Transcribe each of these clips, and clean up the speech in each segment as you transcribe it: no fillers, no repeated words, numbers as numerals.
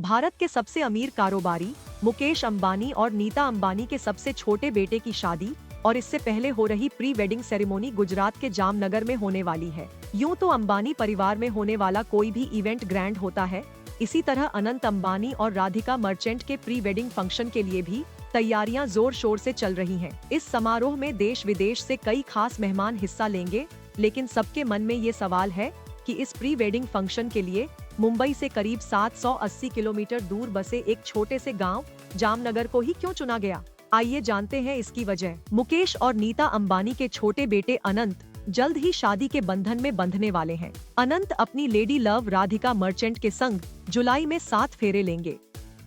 भारत के सबसे अमीर कारोबारी मुकेश अंबानी और नीता अंबानी के सबसे छोटे बेटे की शादी और इससे पहले हो रही प्री वेडिंग सेरेमनी गुजरात के जामनगर में होने वाली है। यूं तो अंबानी परिवार में होने वाला कोई भी इवेंट ग्रैंड होता है, इसी तरह अनंत अंबानी और राधिका मर्चेंट के प्री वेडिंग फंक्शन के लिए भी तैयारियां जोर शोर से चल रही हैं। इस समारोह में देश विदेश से कई खास मेहमान हिस्सा लेंगे, लेकिन सबके मन में ये सवाल है कि इस प्री वेडिंग फंक्शन के लिए मुंबई से करीब 780 किलोमीटर दूर बसे एक छोटे से गांव जामनगर को ही क्यों चुना गया। आइए जानते हैं इसकी वजह। मुकेश और नीता अंबानी के छोटे बेटे अनंत जल्द ही शादी के बंधन में बंधने वाले हैं। अनंत अपनी लेडी लव राधिका मर्चेंट के संग जुलाई में 7 फेरे लेंगे,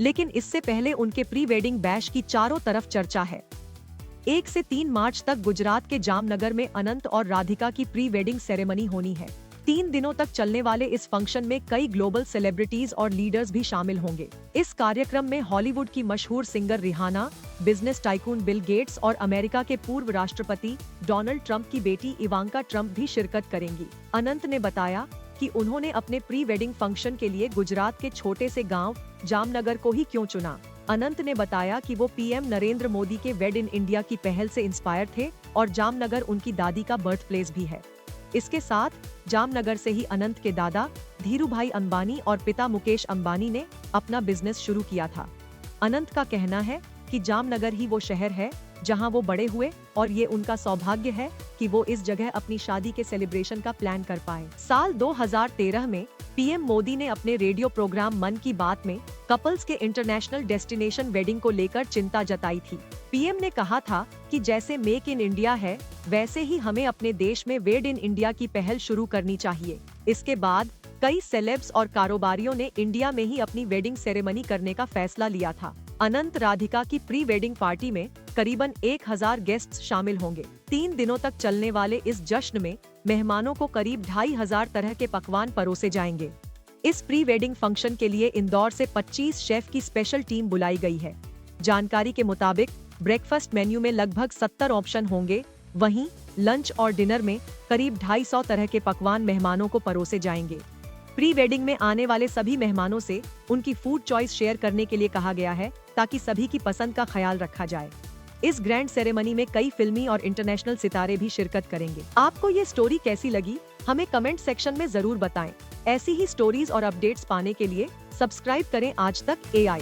लेकिन इससे पहले उनके प्री वेडिंग बैश की चारों तरफ चर्चा है। 1 से 3 मार्च तक गुजरात के जामनगर में अनंत और राधिका की प्री वेडिंग सेरेमनी होनी है। 3 दिनों तक चलने वाले इस फंक्शन में कई ग्लोबल सेलिब्रिटीज और लीडर्स भी शामिल होंगे। इस कार्यक्रम में हॉलीवुड की मशहूर singer Rihanna, business tycoon Bill Gates और अमेरिका के पूर्व राष्ट्रपति डोनाल्ड ट्रंप की बेटी इवांका ट्रंप भी शिरकत करेंगी। अनंत ने बताया कि उन्होंने अपने प्री वेडिंग फंक्शन के लिए गुजरात के छोटे से गांव जामनगर को ही क्यों चुना। अनंत ने बताया कि वो पीएम नरेंद्र मोदी के वेड इन इंडिया की पहल से इंस्पायर थे और जामनगर उनकी दादी का बर्थ प्लेस भी है। इसके साथ जामनगर से ही अनंत के दादा धीरूभाई अंबानी और पिता मुकेश अंबानी ने अपना बिजनेस शुरू किया था। अनंत का कहना है कि जामनगर ही वो शहर है जहां वो बड़े हुए और ये उनका सौभाग्य है कि वो इस जगह अपनी शादी के सेलिब्रेशन का प्लान कर पाए। साल 2013 में पीएम मोदी ने अपने रेडियो प्रोग्राम मन की बात में कपल्स के इंटरनेशनल डेस्टिनेशन वेडिंग को लेकर चिंता जताई थी। पीएम ने कहा था कि जैसे मेक इन इंडिया है, वैसे ही हमें अपने देश में वेड इन इंडिया की पहल शुरू करनी चाहिए। इसके बाद कई सेलेब्स और कारोबारियों ने इंडिया में ही अपनी वेडिंग सेरेमनी करने का फैसला लिया था। अनंत राधिका की प्री वेडिंग पार्टी में करीबन 1000 गेस्ट्स शामिल होंगे। 3 दिनों तक चलने वाले इस जश्न में मेहमानों को करीब 2500 तरह के पकवान परोसे जाएंगे। इस प्री वेडिंग फंक्शन के लिए इंदौर से 25 शेफ की स्पेशल टीम बुलाई गई है। जानकारी के मुताबिक ब्रेकफास्ट मेन्यू में लगभग 70 ऑप्शन होंगे, वहीं लंच और डिनर में करीब 250 तरह के पकवान मेहमानों को परोसे जाएंगे। प्री वेडिंग में आने वाले सभी मेहमानों से उनकी फूड चॉइस शेयर करने के लिए कहा गया है, ताकि सभी की पसंद का ख्याल रखा जाए। इस ग्रैंड सेरेमनी में कई फिल्मी और इंटरनेशनल सितारे भी शिरकत करेंगे। आपको ये स्टोरी कैसी लगी, हमें कमेंट सेक्शन में जरूर बताएं। ऐसी ही स्टोरीज और अपडेट्स पाने के लिए सब्सक्राइब करें आज तक AI।